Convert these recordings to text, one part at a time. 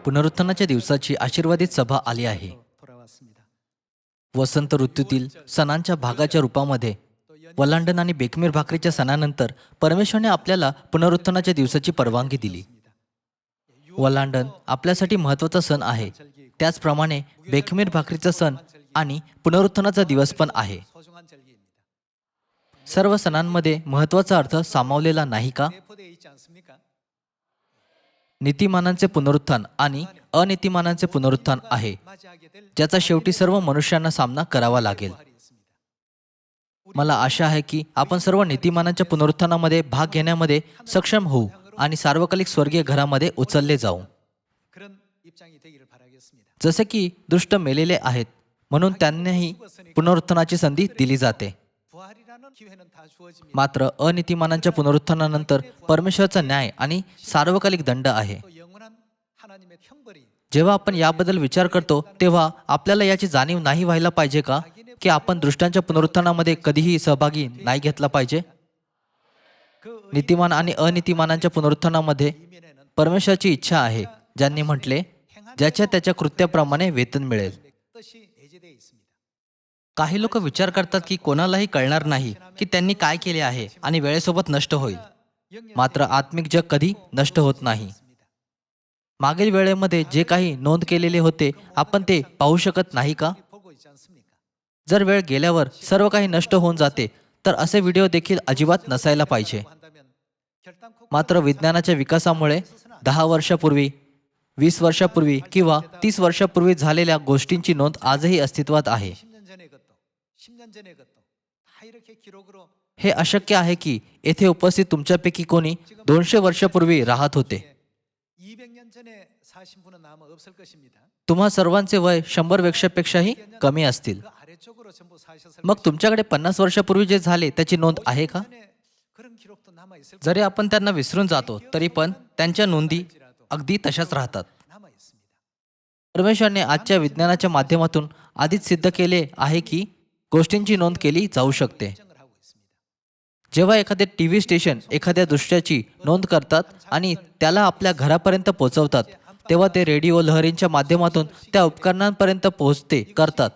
पुनरुत्थानाच्या दिवसाची आशीर्वादित सभा आली आहे. वसंत ऋतूतील सणांच्या भागाच्या रूपामध्ये वलांडण आणि बेखमीर भाकरीच्या सणानंतर परमेश्वराने आपल्याला पुनरुत्थानाच्या दिवसाची परवानगी दिली. वलांडण आपल्यासाठी महत्त्वाचा सण आहे, त्याचप्रमाणे बेखमीर भाकरीचा सण आणि पुनरुत्थानाचा दिवस पण आहे. सर्व सणांमध्ये महत्त्वाचा अर्थ सामावलेला नाही का? नीतिमानांचे पुनरुत्थान आणि अनीतिमानांचे पुनरुत्थान आहे, ज्याचा शेवटी सर्व मनुष्यांना सामना करावा लागेल. मला आशा आहे की आपण सर्व नीतिमानांच्या पुनरुत्थानामध्ये भाग घेण्यामध्ये सक्षम होऊ आणि सार्वकालिक स्वर्गीय घरामध्ये उचलले जाऊ. जसे की दुष्ट मेलेले आहेत म्हणून त्यांनाही पुनरुत्थानाची संधी दिली जाते. मात्र अनीतिमानांच्या पुनरुत्थानानंतर परमेश्वराचा न्याय आणि सार्वकालिक दंड आहे. जेव्हा आपण याबद्दल विचार करतो तेव्हा आपल्याला याची जाणीव नाही व्हायला पाहिजे का की आपण दुष्टांच्या पुनरुत्थानामध्ये कधीही सहभागी नाही घेतला पाहिजे? नीतिमान आणि अनीतिमानांच्या पुनरुत्थानामध्ये परमेश्वराची इच्छा आहे, ज्यांनी म्हटले, ज्याच्या त्याच्या कृत्याप्रमाणे वेतन मिळेल. काही लोक विचार करतात की कोणालाही कळणार नाही की त्यांनी काय केले आहे आणि वेळेसोबत नष्ट होईल. मात्र आत्मिक जग कधी नष्ट होत नाही. मागील वेळेमध्ये जे काही नोंद केलेले होते आपण ते पाहू शकत नाही का? जर वेळ गेल्यावर सर्व काही नष्ट होऊन जाते तर असे व्हिडिओ देखील अजिबात नसायला पाहिजे. मात्र विज्ञानाच्या विकासामुळे 10 वर्षापूर्वी, 20 वर्षापूर्वी किंवा 30 वर्षापूर्वी झालेल्या गोष्टींची नोंद आजही अस्तित्वात आहे. हे अशक्य आहे की येथे उपस्थित तुमच्यापैकी कोणी 200 वर्षापूर्वी राहत होते. तुम्हा सर्वांचे वय 100 वर्षापेक्षाही कमी असतील. मग तुमच्याकडे 50 वर्षापूर्वी जे झाले त्याची नोंद आहे का? जरी आपण त्यांना विसरून जातो तरी पण त्यांच्या नोंदी अगदी तशाच राहतात. परमेश्वराने आजच्या विज्ञानाच्या माध्यमातून आधीच सिद्ध केले आहे की गोष्टींची नोंद केली जाऊ शकते. जेव्हा एखादे टीव्ही स्टेशन एखाद्या दृश्याची नोंद करतात आणि त्याला आपल्या घरापर्यंत पोहोचवतात तेव्हा ते रेडिओ लहरींच्या माध्यमातून त्या उपकरणांपर्यंत पोहोचते करतात,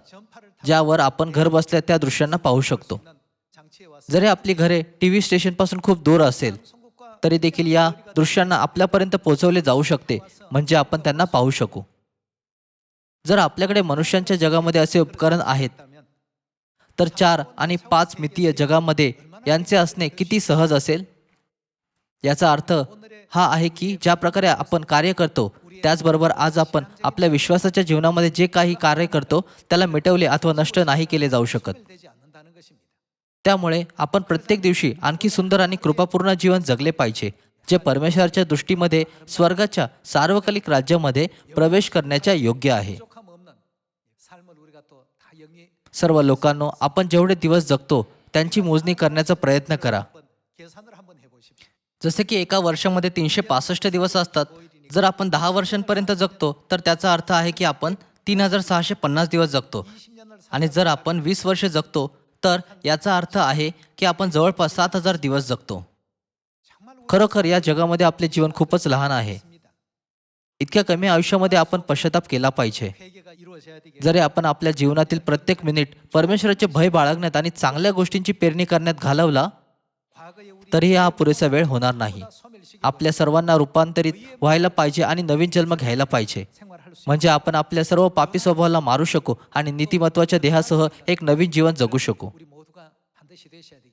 ज्यावर आपण घर बसल्या त्या दृश्यांना पाहू शकतो. जरी आपली घरे टीव्ही स्टेशनपासून खूप दूर असेल तरी देखील या दृश्यांना आपल्यापर्यंत पोहोचवले जाऊ शकते, म्हणजे आपण त्यांना पाहू शकू. जर आपल्याकडे मनुष्यांच्या जगामध्ये असे उपकरण आहेत तर 4 आणि 5 मितीय जगामध्ये यांचे असणे किती सहज असेल. याचा अर्थ हा आहे की ज्या प्रकारे आपण कार्य करतो त्याचबरोबर आज आपण आपल्या विश्वासाच्या जीवनामध्ये जे काही कार्य करतो त्याला मिटवले अथवा नष्ट नाही केले जाऊ शकत. त्यामुळे आपण प्रत्येक दिवशी आणखी सुंदर आणि कृपापूर्ण जीवन जगले पाहिजे, जे परमेश्वराच्या दृष्टीमध्ये स्वर्गाच्या सार्वकालिक राज्यामध्ये प्रवेश करण्याच्या योग्य आहे. सर्व लोकांनो, आपण जेवढे दिवस जगतो त्यांची मोजणी करण्याचा प्रयत्न करा. जसे की एका वर्षामध्ये 365 दिवस असतात. जर आपण 10 वर्षांपर्यंत जगतो तर त्याचा अर्थ आहे की आपण 3650 दिवस जगतो. आणि जर आपण 20 वर्ष जगतो तर याचा अर्थ आहे की आपण जवळपास 7000 दिवस जगतो. खरोखर या जगामध्ये आपले जीवन खूपच लहान आहे. इतक्या कमी आयुष्यामध्ये आपण पश्चाताप केला पाहिजे. जरी आपण आपल्या जीवनातील प्रत्येक मिनिट परमेश्वराचे भय बाळगण्यात आणि चांगल्या गोष्टींची पेरणी करण्यात घालवला तरीही हा पुरेसा वेळ होणार नाही. आपल्या सर्वांना रूपांतरित व्हायला पाहिजे आणि नवीन जन्म घ्यायला पाहिजे, म्हणजे आपण आपल्या सर्व पापी स्वभावाला मारू शकू आणि नीतिमत्वाच्या देहासह एक नवीन जीवन जगू शकू.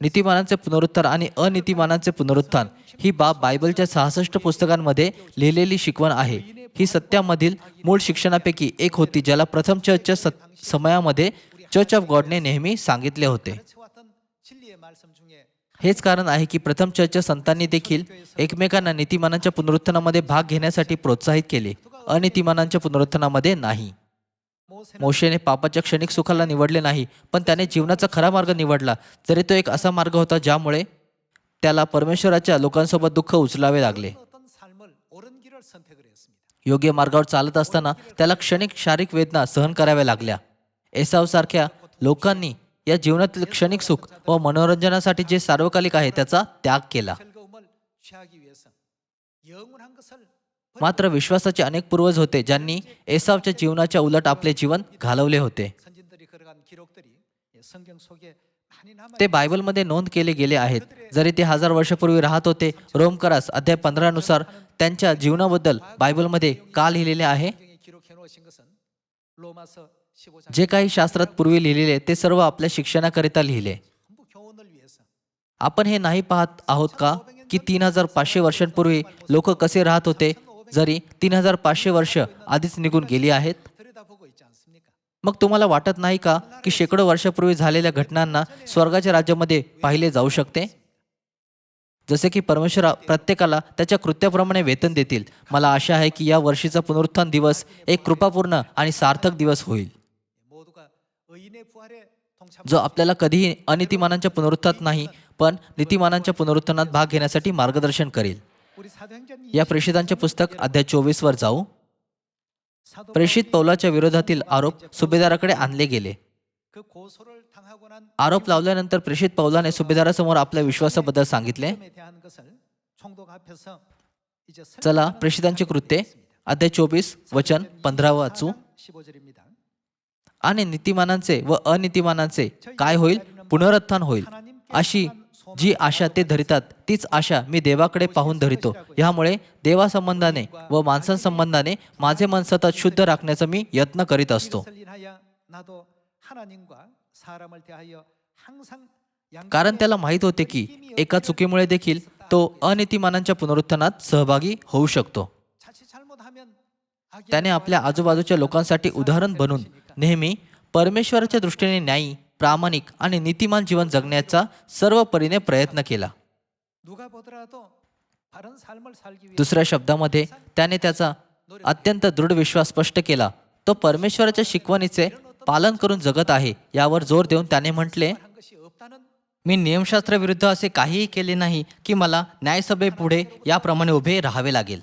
नीतिमानांचे पुनरुत्थान आणि अनीतिमानांचे पुनरुत्थान ही बाब बायबलच्या 66 पुस्तकांमध्ये लिहिलेली शिकवण आहे. ही सत्यामधील मूळ शिक्षणापैकी एक होती, ज्याला प्रथम चर्चच्या समयामध्ये चर्च ऑफ गॉडने नेहमी सांगितले होते. हेच कारण आहे की प्रथम चर्चच्या संतांनी देखील एकमेकांना नीतिमानांच्या पुनरुत्थानामध्ये भाग घेण्यासाठी प्रोत्साहित केले, अनीतिमानांच्या पुनरुत्थानामध्ये नाही. मोशेने पापाच्या क्षणिक सुखाला निवडले नाही, पण त्याने जीवनाचा खरा मार्ग निवडला, जरी तो एक असा मार्ग होता ज्यामुळे त्याला परमेश्वराच्या लोकांसोबत दुःख उचलावे लागले. योग्य मार्गावर चालत असताना त्याला क्षणिक शारीरिक वेदना सहन कराव्या लागल्या. एसावसारख्या लोकांनी या जीवनातील क्षणिक सुख व मनोरंजनासाठी जे सार्वकालिक आहे त्याचा त्याग केला. मात्र विश्वासाचे अनेक पूर्वज होते ज्यांनी एसावच्या जीवनाच्या उलट आपले जीवन घालवले होते. ते बायबलमध्ये नोंद केले गेले आहेत. जरी ते 1000 वर्षापूर्वी राहत होते. रोमकरास अध्याय 15 नुसार त्यांच्या जीवनाबद्दल बायबलमध्ये का लिहिलेले आहे? जे काही शास्त्रात पूर्वी लिहिलेले ते सर्व आपल्या शिक्षणाकरिता लिहिले. आपण हे नाही पाहत आहोत का की 3500 वर्षांपूर्वी लोक कसे राहत होते, जरी 3500 वर्ष आधीच निघून गेली आहेत? मग तुम्हाला वाटत नाही का की शेकडो वर्षापूर्वी झालेल्या घटनांना स्वर्गाच्या राज्यामध्ये पाहिले जाऊ शकते? जसे की परमेश्वर प्रत्येकाला त्याच्या कृत्याप्रमाणे वेतन देतील. मला आशा आहे की या वर्षीचा पुनरुत्थान दिवस एक कृपापूर्ण आणि सार्थक दिवस होईल, जो आपल्याला कधीही अनितिमानांच्या पुनरुत्थानात नाही पण नीतिमानांच्या पुनरुत्थानात भाग घेण्यासाठी मार्गदर्शन करेल. या प्रेषितांचे पुस्तक अध्याय 24 वर जाऊ. प्रेषित पौलाच्या विरोधातील आरोप सुभेदाराकडे आणले गेले. आरोप लावल्यानंतर प्रेषित पौलाने सुभेदारासमोर आपल्या विश्वासाबद्दल सांगितले. चला प्रेषितांची कृत्ये अध्याय 24 वचन 15 वाचू. आणि नीतिमानांचे व अनितिमानांचे काय होईल? पुनरुत्थान होईल. अशी जी आशा ते धरितात तीच आशा मी देवाकडे पाहून धरितो. ह्यामुळे देवासंबंधाने व माणसांसंबंधाने माझे मन सतत शुद्ध राखण्याचा मी यत्न करीत असतो. कारण त्याला माहीत होते की एका चुकीमुळे देखील तो अनितिमानांच्या पुनरुत्थानात सहभागी होऊ शकतो. त्याने आपल्या आजूबाजूच्या लोकांसाठी उदाहरण बनून नेहमी परमेश्वराच्या दृष्टीने न्यायी, प्रामाणिक आणि नीतिमान जीवन जगण्याचा सर्व परीने प्रयत्न केला. दुसऱ्या शब्दामध्ये त्याने त्याचा अत्यंत दृढ विश्वास स्पष्ट केला. तो परमेश्वराच्या शिकवणीचे पालन करून जगत आहे यावर जोर देऊन त्याने म्हटले, मी नियमशास्त्राविरुद्ध असे काहीही केले नाही की मला न्यायसभेपुढे याप्रमाणे उभे राहावे लागेल.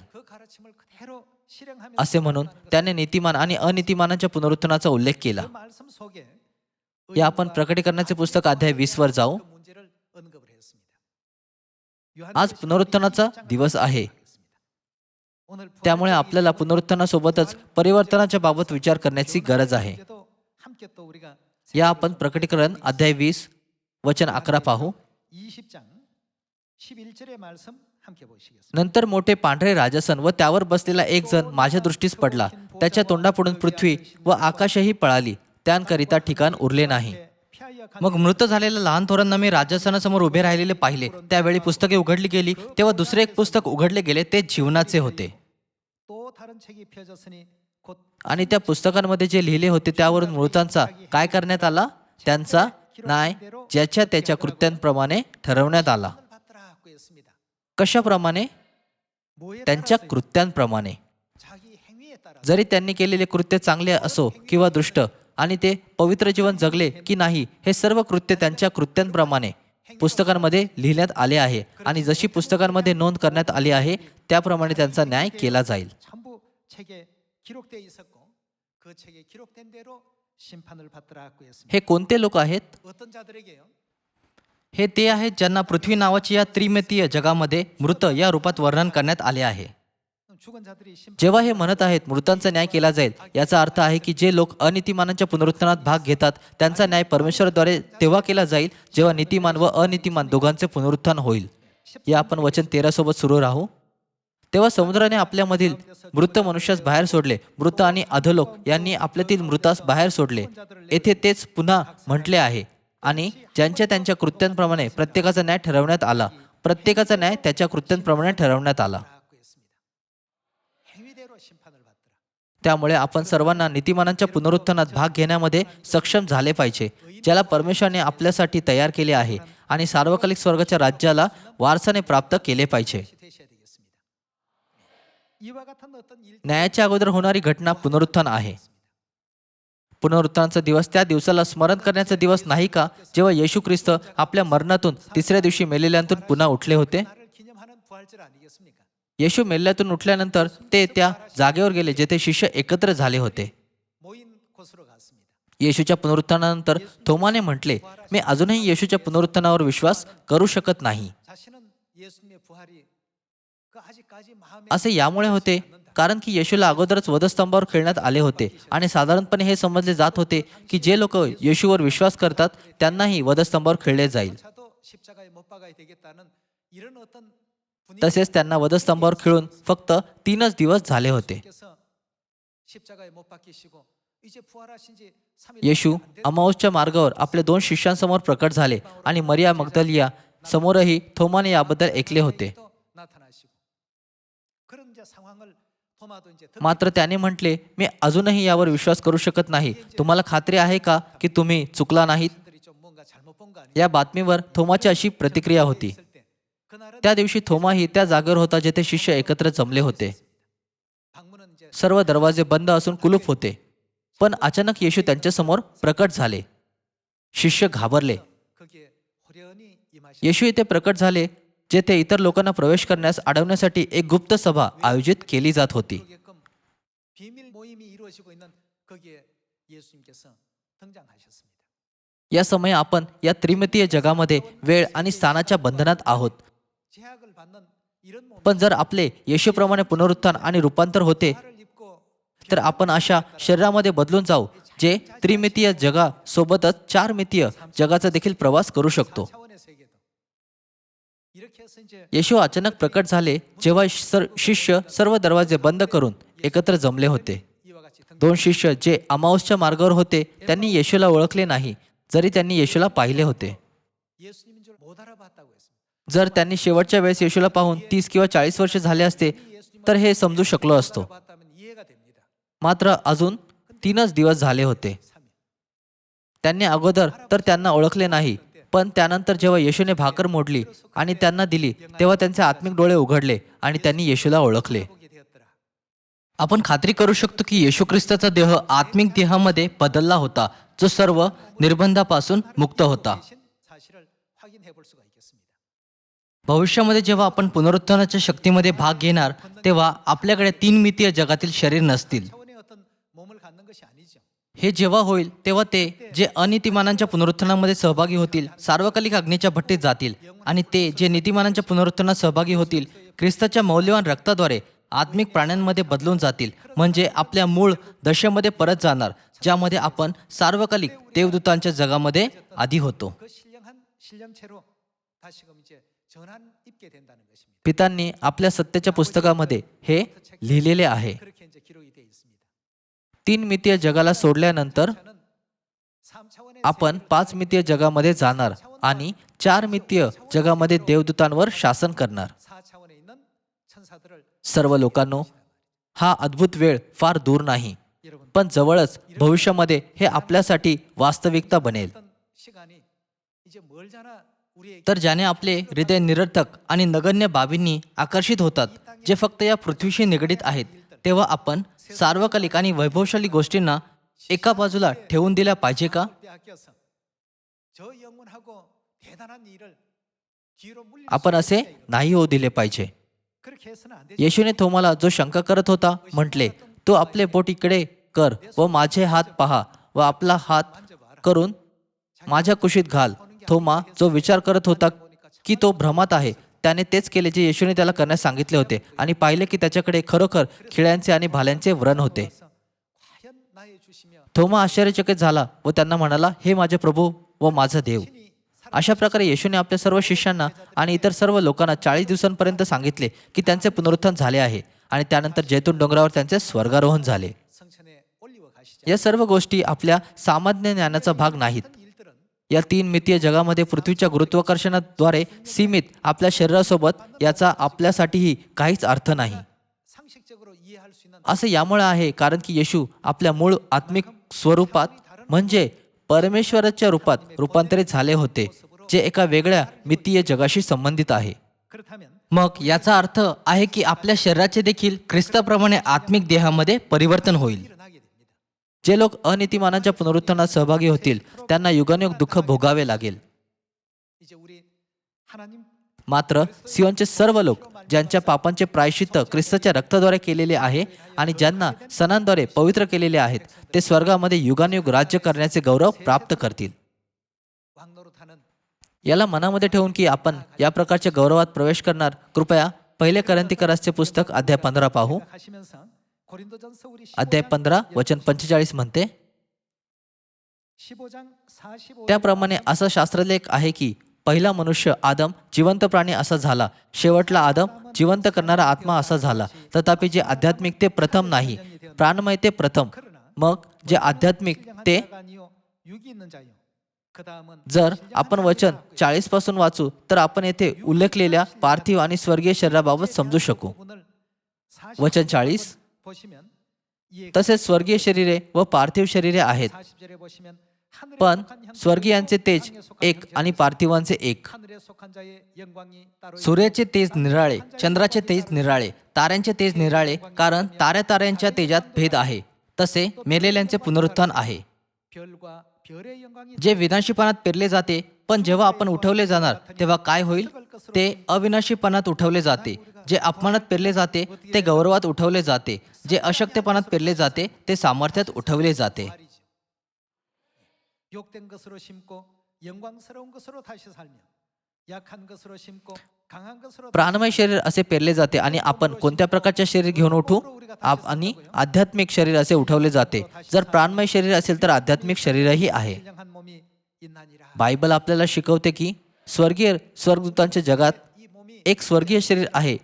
असे म्हणून त्याने नीतिमान आणि अनितिमानांच्या पुनरुत्थानाचा उल्लेख केला. या आपण प्रकटीकरणाचे पुस्तक अध्याय 20 वर जाऊ. आज पुनरुत्थानाचा दिवस आहे. त्यामुळे आपल्याला पुनरुत्थानासोबतच परिवर्तनाच्या बाबत विचार करण्याची गरज आहे. या आपण प्रकटीकरण अध्याय 20 वचन 11 पाहू. नंतर मोठे पांढरे राजसन व त्यावर बसलेला एक जण माझ्या दृष्टीस पडला. त्याच्या तोंडापुढून पृथ्वी व आकाशही पळाली, त्यांकरिता ठिकाण उरले नाही. मग मृत झालेल्या लहान थोरांना मी राजसनासमोर उभे राहिलेले पाहिले. त्यावेळी पुस्तके उघडली गेली. तेव्हा दुसरे एक पुस्तक उघडले गेले. ते जीवनाचे होते. आणि त्या पुस्तकांमध्ये जे लिहिले होते त्यावरून मृतांचा काय करण्यात आला? त्यांचा न्याय ज्याच्या त्याच्या कृत्यांप्रमाणे ठरवण्यात आला. कशाप्रमाणे? त्यांच्या कृत्यांप्रमाणे. जरी त्यांनी केलेले कृत्य चांगले असो किंवा दुष्ट, आणि ते पवित्र जीवन जगले की नाही, हे सर्व कृत्य त्यांच्या कृत्यांप्रमाणे पुस्तकांमध्ये लिहिण्यात आले आहे. आणि जशी पुस्तकांमध्ये नोंद करण्यात आली आहे त्याप्रमाणे त्यांचा न्याय केला जाईल. हे कोणते लोक आहेत? हे ते आहेत ज्यांना पृथ्वी नावाची या त्रिमितीय जगामध्ये मृत या रूपात वर्णन करण्यात आले आहे. जेव्हा हे म्हणत आहेत मृतांचा न्याय केला जाईल, याचा अर्थ आहे की जे लोक अनितिमानांच्या पुनरुत्थानात भाग घेतात त्यांचा न्याय परमेश्वराद्वारे तेव्हा केला जाईल जेव्हा नीतिमान व अनितिमान दोघांचे पुनरुत्थान होईल. या आपण वचन 13 सोबत सुरू राहू. तेव्हा समुद्राने आपल्यामधील मृत मनुष्यास बाहेर सोडले. मृत आणि अधोलोक यांनी आपल्यातील मृतास बाहेर सोडले. येथे तेच पुन्हा म्हटले आहे. आणि ज्यांच्या त्यांच्या कृत्यांप्रमाणे प्रत्येकाचा न्याय ठरवण्यात आला. प्रत्येकाचा न्याय त्याच्या कृत्यांप्रमाणे ठरवण्यात आला. त्यामुळे आपण सर्वांना नीतिमानांच्या पुनरुत्थानात भाग घेण्यामध्ये सक्षम झाले पाहिजे, ज्याला परमेश्वराने आपल्यासाठी तयार केले आहे, आणि सार्वकालिक स्वर्गाच्या राज्याला वारसाने प्राप्त केले पाहिजे. न्यायाच्या अगोदर होणारी घटना पुनरुत्थान आहे. पुनरुत्थानाचा दिवस त्या दिवसाला स्मरण करण्याचा दिवस नाही का, जेव्हा येशू ख्रिस्त आपल्या मरणातून तिसऱ्या दिवशी मेलेल्यांतून पुन्हा उठले होते. येशू मेलेल्यातून उठल्यानंतर ते त्या जागेवर गेले जेथे शिष्य एकत्र झाले होते. येशूच्या पुनरुत्थानानंतर थोमाने म्हटले, मी अजूनही येशूच्या पुनरुत्थानावर विश्वास करू शकत नाही. असे यामुळे होते कारण की येशूला अगोदरच वधस्तंभावर खेळण्यात आले होते आणि साधारणपणे हे समजले जात होते की जे लोक येशूवर विश्वास करतात त्यांनाही वधस्तंभावर खेळले जाईल. 조차도 십자가에 못 박아야 되겠다는 이런 어떤 तसेच त्यांना वधस्तंभावर खेळून फक्त 3च दिवस झाले होते. 예수님께서 십자가에 못 박히시고 이제 부활하신 지 3일 येशू अमाऊसच्या मार्गावर आपल्या 2 शिष्यांसमोर प्रकट झाले आणि मरिया मग्दलिया समोरही थोमाने याबद्दल ऐकले होते. 나타나시고 그런 이제 상황을 토마도 이제 मात्र त्याने म्हटले, मी अजूनही यावर विश्वास करू शकत नाही. तुम्हाला खात्री आहे का की तुम्ही चुकला नाहीत? 들이 좀 뭔가 잘못 본 거 아니에요? या बातमीवर थोमाची अशी प्रतिक्रिया होती. 있을 때 그날은 त्या दिवशी थोमाही त्या जागेवर होता जेथे शिष्य एकत्र जमले होते. 방문은 이제 सर्व दरवाजे बंद असून कुलूप होते. पण अचानक येशू त्यांच्यासमोर प्रकट झाले. शिष्य घाबरले. 거기에 호련히 임하시 येशू येथे प्रकट झाले जेथे इतर लोकांना प्रवेश करण्यास अडवण्यासाठी एक गुप्त सभा आयोजित केली जात होती. 그게끔 비밀 모임이 이루어지고 있는 거기에 예수님께서 등장하셨습니다. या समय आपण या त्रिमितीय जगामध्ये वेळ आणि स्थानाच्या बंधनात आहोत. 제약을 받는 이런 몸 पण जर आपले येशूप्रमाणे पुनरुत्थान आणि रूपांतर होते 를 입고 तर आपण अशा शरीरामध्ये बदलून जाऊ जे त्रिमितीय जगासोबतच 4मितीय जगाचा देखील प्रवास करू शकतो. 4차원의 세계도 이렇게 해서 이제 येशू अचानक प्रकट झाले जेव्हा शिष्य सर्व दरवाजे बंद करून एकत्र जमले होते. 이와 같이 등 2 शिष्य जे अमाऊसच्या मार्गावर होते त्यांनी येशूला ओळखले नाही जरी त्यांनी येशूला पाहिले होते. 예수님인 줄 못 알아봤다고 했습니다. जर त्यांनी शेवटच्या वेळेस येशूला पाहून 30 किंवा 40 वर्ष झाले असते तर हे समजू शकलो असतो. 봤다면 이해가 됩니다. मात्र अजून 3च दिवस झाले होते. 3일. त्यांनी अगोदर तर त्यांना ओळखले नाही, पण त्यानंतर जेव्हा येशूने भाकर मोडली आणि त्यांना दिली तेव्हा त्यांचे आत्मिक डोळे उघडले आणि त्यांनी येशूला ओळखले. 보게 되었더라. आपण खात्री करू शकतो की येशू ख्रिस्ताचा देह आत्मिक देहामध्ये बदलला होता जो सर्व निर्बंधापासून मुक्त होता. 대신 사실을 확인해 볼 수가 있겠습니다. भविष्यामध्ये जेव्हा आपण पुनरुत्थानाच्या शक्तीमध्ये भाग घेणार तेव्हा आपल्याकडे 3मितीय जगातील शरीर नसतील. 차원의 어떤 몸을 갖는 것이 आ니죠. हे जेव्हा होईल तेव्हा ते जे अनितिमानांच्या पुनरुत्थानामध्ये सहभागी होतील सार्वकालिक अग्नीच्या भट्टीत जातील आणि ते जे नीतिमानांच्या पुनरुत्थानात सहभागी होतील ख्रिस्ताच्या मौल्यवान रक्ताद्वारे आत्मिक प्राण्यांमध्ये बदलून जातील, म्हणजे आपल्या मूळ दशेमध्ये परत जाणार ज्यामध्ये आपण सार्वकालिक देवदूतांच्या जगामध्ये आधी होतो. 그 신령한 신령체로 다시금 이제 전환 입게 된다는 것입니다. पितांनी आपल्या सत्याच्या पुस्तकामध्ये हे लिहिलेले आहे. 그렇게 이제 기록이 되어 있습니다. 3मितीय जगाला सोडल्यानंतर 저는 3차원의 आपण 5मितीय जगामध्ये जाणार आणि 4मितीय जगामध्ये देवदूतांवर शासन करणार. 4차원에 있는 천사들을 सर्व लोकांनो, हा अद्भुत वेळ फार दूर नाही, 여러분 पण जवळच भविष्यामध्ये हे आपल्यासाठी वास्तविकता बनेल. 어떤 시간이 이제 멀잖아 우리에게. तर ज्याने आपले हृदय निरर्थक आणि नगण्य बाबींनी आकर्षित होतात जे फक्त या पृथ्वीशी निगडीत आहेत, तेव्हा आपण सार्वकालिक आणि वैभवशाली गोष्टींना एका बाजूला ठेवून दिल्या पाहिजे का? 빼앗겨서 저 영원하고 대단한 일을 뒤로 물릴 आपण 수 असे 있게 नाही होऊ दिले पाहिजे. 그렇게 해서는 안 되죠. येशूने थोमाला जो शंका करत होता म्हटले, तो आपले बोट इकडे कर व माझे हात पहा व आपला हात 만져봐라. करून माझ्या कुशीत घाल. थोमा जो विचार करत होता की तो भ्रमात आहे त्याने तेच केले जे येशूने त्याला करण्यास सांगितले होते आणि पाहिले की त्याच्याकडे खरोखर खिळ्यांचे आणि भाल्यांचे व्रण होते. 그래서 과연 나의 주시며 थोमा आश्चर्यचकित झाला व त्यांना म्हणाला, हे माझे प्रभू व माझा देव. 신이 अशा प्रकारे येशूने आपल्या सर्व शिष्यांना आणि इतर सर्व लोकांना 40 दिवसांपर्यंत सांगितले की त्यांचे पुनरुत्थान झाले आहे आणि त्यानंतर जैतून डोंगरावर त्यांचे स्वर्गारोहण झाले. 성천에 올리워 가시죠. या सर्व गोष्टी आपल्या सामान्य ज्ञानाचा भाग नाहीत. 어떤 일들은 या 3मितीय जगामध्ये पृथ्वीच्या गुरुत्वाकर्षणाद्वारे सीमित आपल्या शरीरासोबत याचा आपल्यासाठीही काहीच अर्थ नाही. 상식적으로 이해할 수 있는 असे यामुळे आहे कारण की येशू आपल्या मूळ आत्मिक स्वरूपात म्हणजे परमेश्वराच्या रूपात रूपांतरित झाले होते जे एका वेगळ्या मितीय जगाशी संबंधित आहे. 그렇다면 मग याचा अर्थ आहे की आपल्या शरीराचे देखील ख्रिस्ताप्रमाणे आत्मिक देहामध्ये परिवर्तन होईल. 일어나게 됩니다. जे लोक अनितिमानांच्या पुनरुत्थानात सहभागी होतील त्यांना युगानुयुग दुःख भोगावे लागेल. 이제 우리 하나님 मात्र सियोनचे सर्व लोक ज्यांच्या पापांचे प्रायश्चित्त ख्रिस्ताच्या रक्ताद्वारे केलेले आहे आणि ज्यांना सणांद्वारे पवित्र केलेले आहेत ते स्वर्गामध्ये युगानुयुग राज्य करण्याचे गौरव प्राप्त करतील. 왕노릇하는 याला मनामध्ये ठेवून की आपण या प्रकारच्या गौरवात प्रवेश करणार कृपया पहिले करंथीकरासचे पुस्तक अध्याय 15 पाहू. 하시면서 고린도전서 우리 अध्याय 15 वचन 45 म्हणते, 15장 45 त्याप्रमाणे असा शास्त्रलेख आहे की पहिला मनुष्य आदम जिवंत प्राणी असा झाला, शेवटला आदम जिवंत करणारा आत्मा असा झाला. तथापि जे आध्यात्मिक ते प्रथम नाही, प्राणमय ते प्रथम, मग जे आध्यात्मिक ते. 육이 있는 자요. 그다음은 जर आपण वचन 40 पासून वाचू तर आपण येथे उल्लेखलेल्या पार्थिव आणि स्वर्गीय शरीराबाबत समजू शकू. वचन 40, 보시면 이 तसेच स्वर्गीय शरीरे व पार्थिव शरीरे आहेत, 40절에 보시면 하늘에 पण 속한 형제들이 स्वर्गीयांचे तेज 땅에 속한 एक आणि 형제들이 पार्थिवांचे एक. 하늘에 속한 자의 영광이 따로 सूर्याचे तेज निराळे, चंद्राचे तेज निराळे, ताऱ्यांचे तेज निराळे, कारण ताऱ्यांच्या तेजात भेद आहे. तसे मेलेल्यांचे पुनरुत्थान आहे. 별과 별의 영광이 जे विनाशीपणात पेरले जाते, पण जेव्हा आपण उठवले जाणार तेव्हा काय होईल? ते अविनाशीपणात उठवले जाते. जे अपमानात पेरले जाते ते गौरवात उठवले जाते. जे अशक्तपणात पेरले जाते ते सामर्थ्यात उठवले जाते. 욕된 것으로 심고 영광스러운 것으로 다시 살며 약한 것으로 심고 강한 것으로 प्राणमय शरीर असे पेरले जाते आणि आपण कोणत्या प्रकारचे शरीर घेऊन उठू? आणि आध्यात्मिक शरीर असे उठवले जाते. जर प्राणमय शरीर असेल तर आध्यात्मिक शरीरही आहे. 신령한 몸이 있나니라. बायबल आपल्याला शिकवते की स्वर्गदूतांच्या जगात 이 몸이 एक स्वर्गीय शरीर आहे,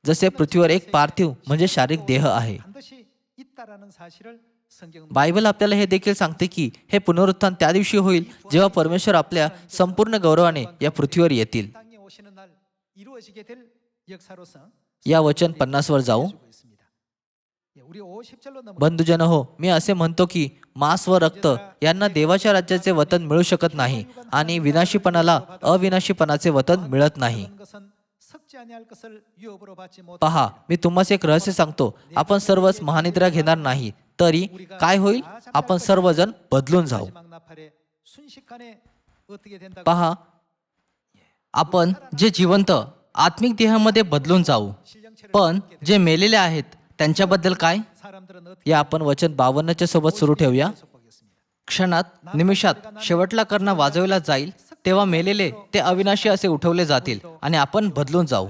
जसे पृथ्वीवर एक पार्थिव म्हणजे शारीरिक देह आहे. 반드시 있다라는 사실을 성경은 बायबल आपल्याला हे देखील सांगते की हे पुनरुत्थान त्या दिवशी होईल जेव्हा परमेश्वर आपल्या संपूर्ण गौरवाने या पृथ्वीवर येतील. 땅에 오시는 날 이루어지게 될 역사로서 या वचन 50 वर जाऊ. 해주고 있습니다. 예, 우리 50절로 넘어 बंधुजन हो, मी असे म्हणतो की मांस व रक्त यांना देवाच्या राज्याचे वतन मिळू शकत नाही आणि विनाशीपणाला अविनाशीपणाचे वतन मिळत नाही. 것은 섞지 아니할 것을 유업으로 받지 못. पहा, मी तुम्हाला एक रहस्य सांगतो. आपण सर्वच महानिद्रा घेणार नाही, तरी काय होईल? आपण सर्वजण बदलून जाऊ. 마지막 나팔에 순식간에 어떻게 된다고? पहा, आपण जे जिवंत आत्मिक देहामध्ये बदलून जाऊ, 신령체를 पण जे मेलेले आहेत त्यांच्याबद्दल काय? 사람들은 어떻게 या आपण वचन 52च्या सोबत सुरू ठेवूया. 계속 보겠습니다. क्षणात निमिषात शेवटला करणा वाजवला जाईल, तेव्हा मेलेले ते अविनाशी असे उठवले जातील आणि आपण बदलून जाऊ.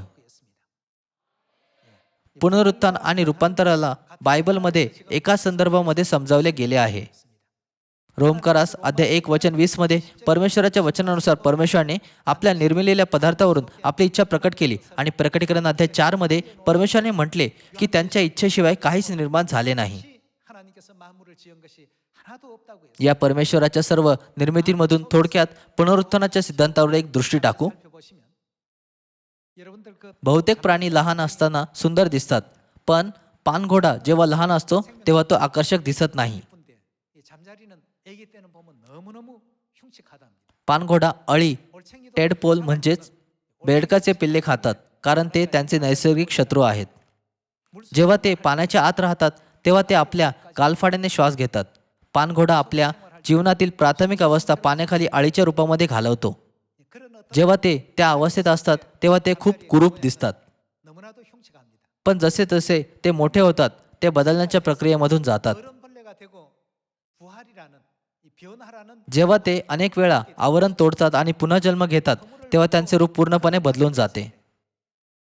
पुनरुत्थान आणि रूपांतराला बायबलमध्ये एका संदर्भामध्ये समजावले गेले आहे. रोमकारास अध्याय 1 वचन 20 मध्ये परमेश्वराच्या वचनानुसार परमेश्वराने आपल्या निर्मिलेल्या पदार्थावरून आपली इच्छा प्रकट केली आणि प्रकटीकरण अध्याय 4 मध्ये परमेश्वराने म्हटले की त्यांच्या इच्छेशिवाय काहीच निर्माण झाले नाही. 하나님께서 만물을 지은 것이 하나도 없다고 해요. या परमेश्वराच्या सर्व निर्मितीमधून थोडक्यात पुनरुत्थानाच्या सिद्धांतावर एक दृष्टी टाकू. 살펴보시면 여러분들 그 बहुतेक प्राणी लहान असताना सुंदर दिसतात, पण पाणघोडा जेव्हा लहान असतो तेव्हा तो आकर्षक दिसत नाही. 예쁜데 이 잠자리는 아기 때는 보면 너무너무 흉측하답니다. पाणघोडा, अळी, 올챙이도 टेडपोल म्हणजेच बेडकाचे पिल्ले खातात, कारण ते त्यांचे नैसर्गिक शत्रू आहेत. जेव्हा ते पाण्याच्या आत राहतात तेव्हा ते आपल्या गालफाड्याने श्वास घेतात. पाणघोडा आपल्या जीवनातील प्राथमिक अवस्था पाण्याखाली अळीच्या रूपामध्ये घालवतो. 그런 어떤 जेव्हा ते त्या अवस्थेत असतात तेव्हा ते खूप कुरूप दिसतात, 너무나도 흉측합니다. पण जसे तसे ते मोठे होतात ते बदलण्याच्या प्रक्रियेमधून जातात. 벌레가 되고 부활이라는 이 변화라는 जेव्हा ते अनेक वेळा आवरण तोडतात आणि पुन्हा जन्म घेतात तेव्हा त्यांचे रूप पूर्णपणे बदलून जाते.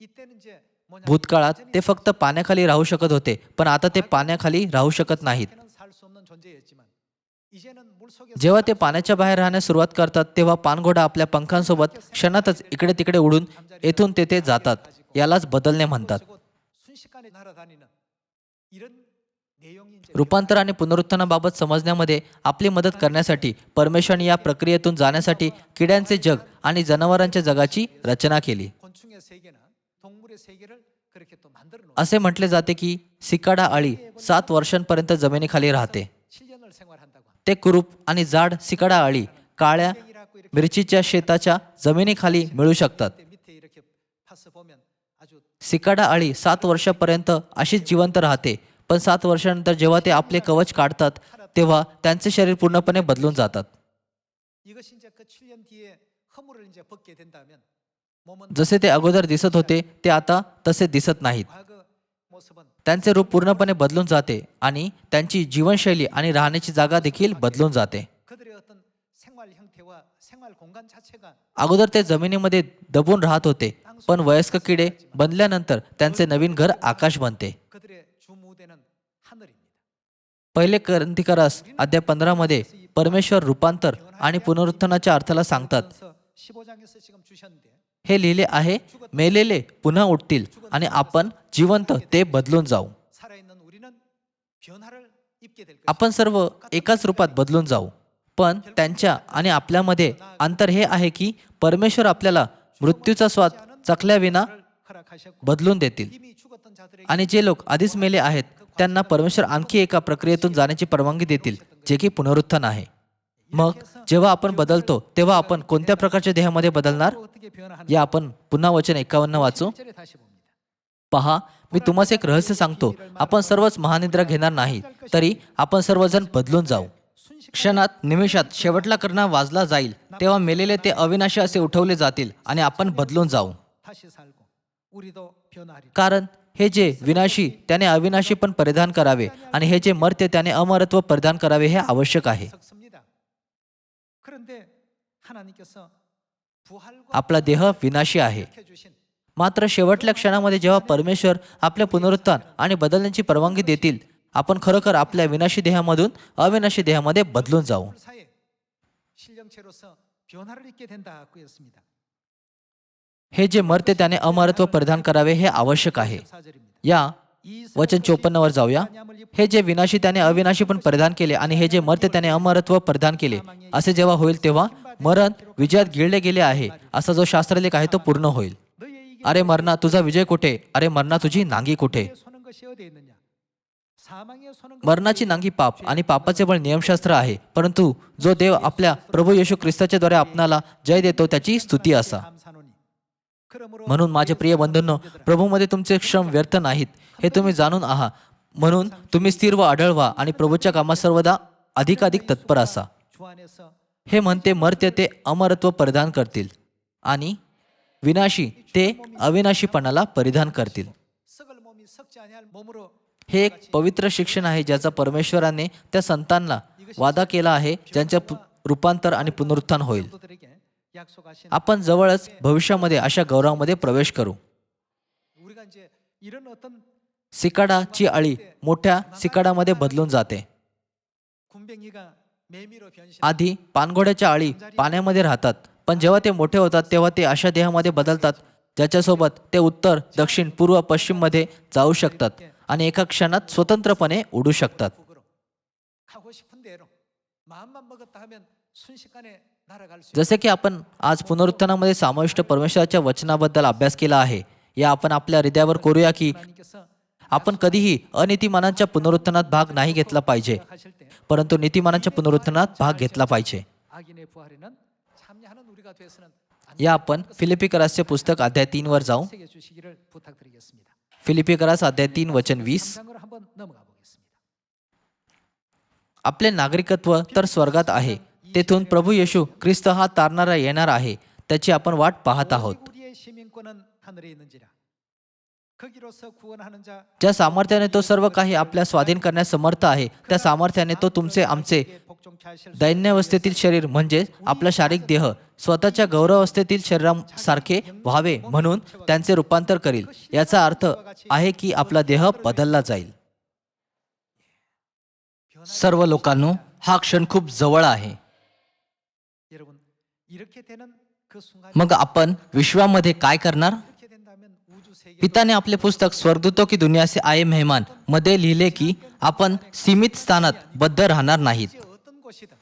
이때는 이제 뭐냐 भूतकाळात ते फक्त पाण्याखाली राहू शकत होते, पण आता ते पाण्याखाली राहू शकत नाहीत. 살수 없는 존재였지만 이제는 물속에 जेव्हा ते पाण्याच्या बाहेर राहण्यास सुरुवात करतात तेव्हा पाणघोडा आपल्या पंखांसोबत क्षणातच इकडे तिकडे उडून येथून तेथे जातात. यालाच बदलणे म्हणतात. 순식간에 날아다니는 이런 내용이 이제 रूपांतर आणि पुनरुत्थानाबाबत समजण्यामध्ये आपली मदत करण्यासाठी परमेश्वराने या प्रक्रियेतून जाण्यासाठी किड्यांचे जग आणि जनावरांच्या जगाची रचना केली. 곤충의 세계나 동물의 세계를 그렇게 또 만들어 놓은 असे म्हटले जाते की सिकाडा अळी 7 वर्षांपर्यंत जमिनीखाली राहते. 7년을 생활한다고 합니다. ते कुरूप आणि जाड सिकाडा अळी काळ्या 이라고 이렇게 मिरचीच्या शेताच्या जमिनीखाली मिळू शकतात. 밑에 이렇게 파서 보면 아주 सिकाडा अळी 7 वर्षापर्यंत अशीच जिवंत राहते, पण 7 वर्षानंतर जेव्हा ते आपले कवच काढतात तेव्हा त्यांचे शरीर पूर्णपणे बदलून जातात. 이것이 이제 그 7년 뒤에 허물을 이제 벗게 된다면 몸은 जसे ते अगोदर दिसत होते ते आता तसे दिसत नाहीत. 과거 모습은 त्यांचे रूप पूर्णपणे बदलून जाते आणि त्यांची जीवनशैली आणि राहण्याची जागा देखील बदलून जाते. 그들의 어떤 생활 형태와 생활 공간 자체가 अगोदर ते जमिनीमध्ये दबून राहत होते, पण वयस्क किडे बनल्यानंतर त्यांचे नवीन घर आकाश बनते. 그들의 주무대는 하늘입니다. पहिले ग्रंथिकारास अध्याय 15 मध्ये परमेश्वर रूपांतर आणि पुनरुत्थानाच्या अर्थाला सांगतात. 15장에서 지금 주셨는데 हे लिहिले आहे, मेलेले पुन्हा उठतील आणि आपण जिवंत ते बदलून जाऊ. 살아있는 우리는 변화를 입게 될 것입니다. आपण सर्व एकाच रूपात बदलून जाऊ. पण त्यांच्या आणि आपल्यामध्ये अंतर हे आहे की परमेश्वर आपल्याला मृत्यूचा स्वाद चखल्याविना 허락하셨고 बदलून देतील. 이미 죽었던 자들에게 आणि जे लोक आधीच मेले आहेत त्यांना परमेश्वर आणखी एका प्रक्रियेतून जाण्याची परवानगी देतील, जे की पुनरुत्थान आहे. मग जेव्हा आपण बदलतो तेव्हा आपण कोणत्या प्रकारच्या देहामध्ये बदलणार? 어떻게 변화하는 या आपण पुन्हा वचन 51 वाचू. 1절에 다시 봅니다. पहा, मी तुम्हाला एक रहस्य सांगतो. आपण सर्वच महानिद्रा घेणार नाही, तरी आपण सर्वजण बदलून जाऊ. क्षणात, निमिषात शेवटला करणा वाजला जाईल, तेव्हा मेलेले ते अविनाशी असे उठवले जातील आणि आपण बदलून जाऊ. 다시 살고 우리도 변화하리라. कारण हे जे विनाशी त्याने अविनाशी पण परिधान करावे आणि हे जे मर्त्य त्याने अमरत्व परिधान करावे हे आवश्यक आहे. 섞습니다. 그런데 하나님께서 부활과 आपला देह विनाशी आहे, 해 주신 मात्र शेवटल्या क्षणामध्ये जेव्हा परमेश्वर आपल्या पुनरुत्थान आणि बदलण्याची परवानगी देतील, आपण खरोखर आपल्या विनाशी देहामधून अविनाशी देहामध्ये बदलून जाऊ. 사에 신령체로서 변화를 입게 된다고 했습니다. हे जे मर्त्य त्याने अमरत्व परिधान करावे हे आवश्यक आहे. 4절입니다. या वचन 54 वर जाऊया. हे जे विनाशी त्याने अविनाशी पण परिधान केले आणि हे जे मर्त्य त्याने अमरत्व परिधान केले, असे जेव्हा होईल तेव्हा मरण विजयात गिळले गेले आहे असा जो शास्त्रलेख आहे तो पूर्ण होईल. 너희에게 अरे मरणा, तुझा विजय कुठे? अरे मरणा, तुझी नांगी कुठे? 소는 것이 어디에 있느냐? 사망의 소는 मरणाची नांगी पाप आणि पापाचे बळ नियमशास्त्र आहे, परंतु जो देव आपल्या प्रभू येशू ख्रिस्ताच्या द्वारे आपणाला जय देतो त्याची स्तुती असा. 감사노니. 그러므로 म्हणून माझे प्रिय बंधूंनो, प्रभूमध्ये तुमचे श्रम व्यर्थ नाहीत हे तुम्ही जाणून आहात. म्हणून तुम्ही स्थिर व आढळ व्हा आणि प्रभूच्या कामात सर्वदा अधिकाधिक तत्पर असा. 주 안에서 हे म्हणते मर्त्य ते अमरत्व परिधान करतील आणि विनाशी ते अविनाशीपणाला परिधान करतील. 썩을 몸이 썩지 아니할 몸으로 हे एक पवित्र शिक्षण आहे ज्याचा परमेश्वराने त्या संतांना वादा केला आहे, ज्यांचे रूपांतर आणि पुनरुत्थान होईल. 성도들에게 약속하신 आपण जवळच भविष्यामध्ये अशा गौरवामध्ये प्रवेश करू. 우리가 이제 이런 어떤 सिकाडाची अळी मोठ्या सिकाडामध्ये बदलून जाते. 군뱅이가 매미로 변신 आधी पानघोड्याच्या अळी पाण्यामध्ये राहतात, पण जेव्हा ते मोठे होतात तेव्हा ते अशा देहामध्ये बदलतात ज्याच्यासोबत ते उत्तर, दक्षिण, पूर्व, पश्चिम मध्ये जाऊ शकतात आणि एका क्षणात स्वतंत्रपणे उडू शकतात. 북으로 가고 싶은 대로 마음만 먹었다 하면 순식간에 날아갈 수 जसे की आपण आज पुनरुत्थानामध्ये समाविष्ट परमेश्वराच्या वचनाबद्दल अभ्यास केला आहे, या आपण आपल्या हृदयावर करूया की 하나님께서 आपण कधीही अनितिमानांच्या पुनरुत्थानात भाग नाही घेतला पाहिजे, 하실 때 परंतु नीतिमानांच्या पुनरुत्थानात भाग घेतला पाहिजे. 악인의 부활에는 참여하는 우리가 되어서는 안 या आपण फिलिपिकरासचे पुस्तक अध्याय 3 वर जाऊ. 새겨 주시기를 부탁드리겠습니다. फिलिपिकरास अध्याय 3 वचन 20. 3장으로 한번 넘어가 보겠습니다. आपले नागरिकत्व तर स्वर्गात आहे, तेथून प्रभू येशू ख्रिस्त हा तारणारा येणार आहे, त्याची आपण वाट पाहत आहोत. 오직 우리의 시민권은 하늘에 있는지라. 거기로서 구원하는 자 ज्या सामर्थ्याने तो सर्व काही आपल्या स्वाधीन करण्यास समर्थ आहे, त्या सामर्थ्याने तो तुमचे आमचे 복종케 하실 수 दैन्यावस्थेतील शरीर म्हणजे आपला शारीरिक देह स्वतःच्या गौरवस्थेतील शरीरासारखे व्हावे म्हणून त्यांचे रूपांतर करील. याचा अर्थ आहे की आपला देह बदलला जाईल. सर्व लोकांनो, हा क्षण खूप जवळ आहे. 여러분 이렇게 되는 그 순간 मग आपण विश्वामध्ये काय करणार? 이렇게 된다면 우주 세계 पिताने आपले पुस्तक स्वर्गदूतों की दुनिया से आए मेहमान मध्ये लिहिले की आपण सीमित स्थानात बद्ध राहणार नाहीत, 어떤 곳이든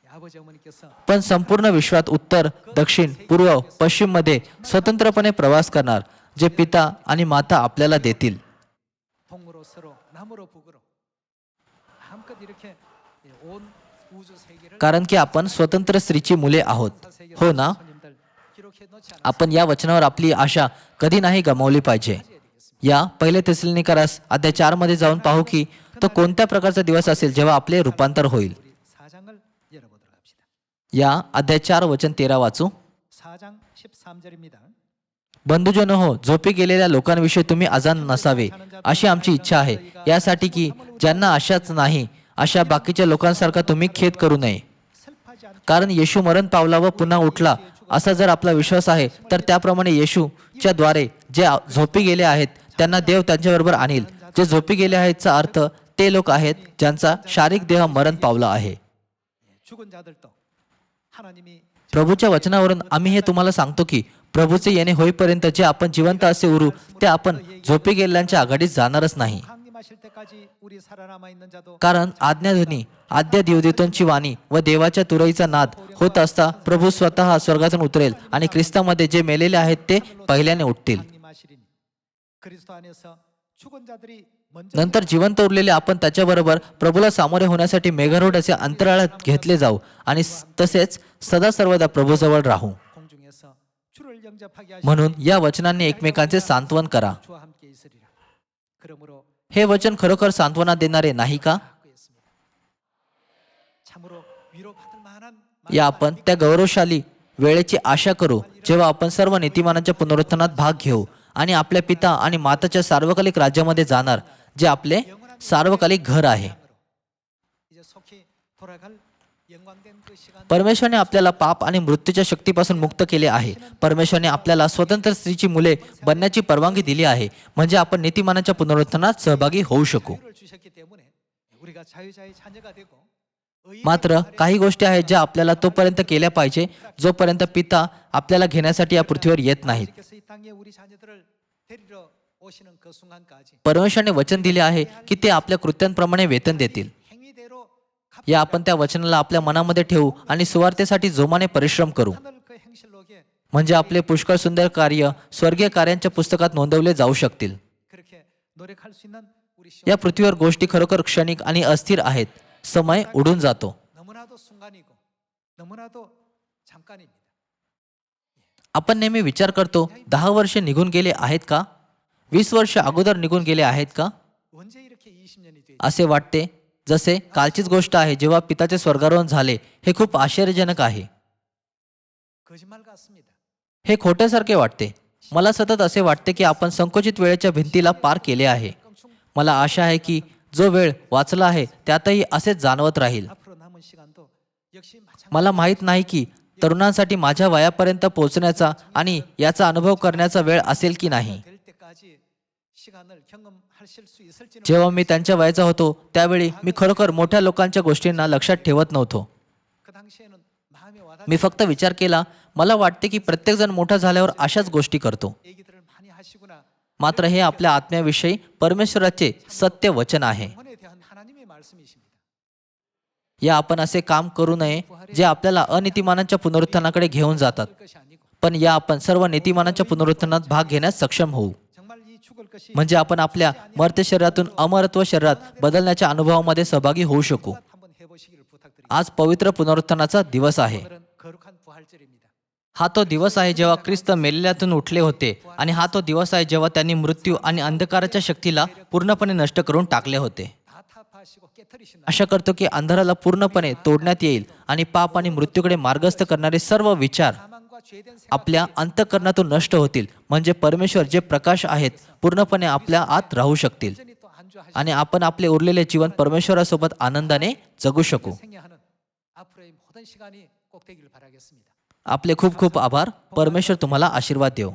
아버지 어머니께서 पण संपूर्ण विश्वात उत्तर, दक्षिण, पूर्व, पश्चिम मध्ये स्वतंत्रपणे प्रवास करणार, जे पिता आणि माता आपल्याला देतील. 동으로 서로 남으로 북으로 마음껏 이렇게 온 우주 세계를 कारण की आपण स्वतंत्र स्त्रीची मुले आहोत, हो ना? 손님들 기록해 놓지 않았어야 आपण या वचनावर आपली आशा कधी नाही गमावली पाहिजे. 되겠습니다. या पहिले तेसलोनिकरास अध्याय 4 मध्ये जाऊन पाहू की तो कोणत्या प्रकारचा दिवस असेल जेव्हा आपले रूपांतर होईल. 우리 4장을 열어보도록 합시다. या अध्याय 4 वचन 13 वाचू. 4장 13절입니다. बंधुजन हो, झोपी गेलेल्या लोकांविषयी तुम्ही अजाण नसावे अशी आमची इच्छा आहे, यासाठी की ज्यांना आशाच नाही अशा बाकीच्या लोकांसारखा तुम्ही खेद करू नये. 슬퍼하지 않을 कारण येशू मरण पावला व पुन्हा उठला असा जर आपला विश्वास आहे तर त्याप्रमाणे येशूच्या द्वारे जे झोपी गेले आहेत त्यांना देव त्यांच्याबरोबर आणील. जे झोपी गेले आहेतचा अर्थ ते लोक आहेत ज्यांचा शारीरिक देह मरण पावला आहे. 죽은 자들도 하나님이 प्रभूच्या वचनावरून आम्ही हे तुम्हाला सांगतो की प्रभूचे येणे होईपर्यंत जे आपण जिवंत असे उरू ते आपण झोपी गेलेल्यांच्या आघाडीत जाणारच नाही. 강림하실 때까지 우리 살아남아 있는 जा도 कारण आज्ञाध्वनी आद्य दिवदेवतांची वाणी व देवाच्या तुरईचा नाद होत असता प्रभू स्वतः स्वर्गातून उतरेल आणि ख्रिस्तामध्ये जे मेलेले आहेत ते पहिल्याने उठतील. 강림하시리니 그리스도 안에서 죽은 자들이 먼저 नंतर जिवंत उरलेले आपण त्याच्याबरोबर प्रभूला सामोरे होण्यासाठी मेघारूढ असे अंतराळात घेतले जाऊ आणि तसेच सदा सर्वदा प्रभूजवळ राहू. 공중에서 주를 영접하게 하시니 म्हणून या वचनांनी एकमेकांचे सांत्वन करा. 주와 함께 있으리라. 그러므로 हे वचन खरोखर सांत्वना देणारे नाही का? 갖고 있습니다. 참으로 위로받을 만한 या आपण त्या गौरवशाली वेळेची आशा करू जेव्हा आपण सर्व नीतिमानांच्या पुनरुत्थानात भाग घेऊ आणि आपल्या पिता आणि माताच्या सार्वकालिक राज्यामध्ये जाणार जे आपले सार्वकालिक घर आहे. 이제 속히 돌아갈 영광된 그 시간 परमेश्वरने आपल्याला पाप आणि मृत्यूच्या शक्तीपासून मुक्त केले आहे. परमेश्वरने आपल्याला स्वतंत्र स्त्रीची मुले बनण्याची परवानगी दिली आहे म्हणजे आपण नीतिमानाच्या पुनरुत्थानात सहभागी होऊ शकू. 자유를 주셨기 때문에 우리가 자유자의 자녀가 되고 의인의 मात्र काही गोष्टी आहेत ज्या आपल्याला तोपर्यंत केल्या पाहिजे जोपर्यंत पिता आपल्याला घेण्यासाठी या पृथ्वीवर येत नाहीत. 하나님께서 이 땅에 우리 자녀들을 데리러 오시는 그 순간까지 परमेश्वरने वचन दिले आहे की ते आपल्या कृत्यांप्रमाणे वेतन देतील. 행위대로 या आपण त्या वचनाला आपल्या मनामध्ये ठेवू आणि सुवार्तेसाठी जोमाने परिश्रम करू 하늘 그 행실록에 म्हणजे आपले पुष्कळ सुंदर कार्य स्वर्गीय कार्यांच्या पुस्तकात नोंदवले जाऊ शकतील. 그렇게 노력할 수 있는 우리 या पृथ्वीवर गोष्टी खरोखर क्षणिक आणि अस्थिर आहेत. समय उडून जातो. 너무나도 순간이고 너무나도 잠깐입니다. आपण नेहमी विचार करतो 10 वर्षे निघून गेले आहेत का? 20 वर्ष अगोदर निघून गेले आहेत का? 언제 이렇게 20년이 돼? असे वाटते जसे कालचीच गोष्ट आहे जेव्हा पिताचे स्वर्गारोहण झाले. हे खूप आश्चर्यजनक आहे. 거짓말 같습니다. हे खोट्यासारखे वाटते. मला सतत असे वाटते की आपण संकुचित वेळेच्या भिंतीला पार केले आहे. मला आशा आहे की जो वेळ वाचला आहे त्यातही असेच जाणवत राहील. 앞으로 남은 시간도 역시 마찬가지. मला माहीत नाही की तरुणांसाठी माझ्या वयापर्यंत पोहोचण्याचा आणि याचा अनुभव करण्याचा वेळ असेल की नाही. 될 때까지 시간을 경험하실 수 있을지는 जेव्हा मी त्यांच्या वयाचा होतो त्यावेळी मी खरोखर मोठ्या लोकांच्या गोष्टींना लक्षात ठेवत नव्हतो. 그 당시에는 마음에 와닿는 मी फक्त विचार केला मला वाटते की प्रत्येकजण मोठा झाल्यावर अशाच गोष्टी करतो. 얘기들을 많이 하시구나. मात्र हे आपल्या आत्म्याविषयी परमेश्वराचे सत्य वचन आहे. 영혼에 대한 하나님의 말씀이십니다. या आपण असे काम करू नये जे आपल्याला अनीतिमानांच्या पुनरुत्थानाकडे घेऊन जातात. 죽을 것이 아니고 पण या आपण सर्व नीतिमानांच्या पुनरुत्थानात भाग घेण्यास सक्षम होऊ 정말 이 죽을 것이 म्हणजे आपण आपल्या मर्त्य शरीरातून अमरत्व शरीरात बदलण्याच्या अनुभवामध्ये सहभागी होऊ शकू. 한번 해보시기를 부탁드립니다. आज पवित्र पुनरुत्थानाचा दिवस आहे. 오늘은 거룩한 부활절입니다. हा तो दिवस आहे जेव्हा ख्रिस्त मेलेल्यातून उठले होते आणि हा तो दिवस आहे जेव्हा त्यांनी मृत्यू आणि अंधकाराच्या शक्तीला पूर्णपणे नष्ट करून टाकले होते. 다 타파하시고 깨뜨리신 आशा करतो की अंधाराला पूर्णपणे तोडण्यात येईल आणि पाप आणि मृत्यूकडे मार्गस्थ करणारे सर्व विचार 사망과 죄된 생각 आपल्या अंतःकरणातून नष्ट होतील म्हणजे परमेश्वर जे प्रकाश आहेत पूर्णपणे आपल्या आत राहू शकतील 완전히 또 안주하시고 आणि आपण आपले उरलेले जीवन परमेश्वरासोबत आनंदाने जगू शकू. 생애하는 앞으로의 모든 시간이 꼭 되기를 바라겠습니다. आपले खूप खूप आभार. परमेश्वर तुम्हाला आशीर्वाद देव.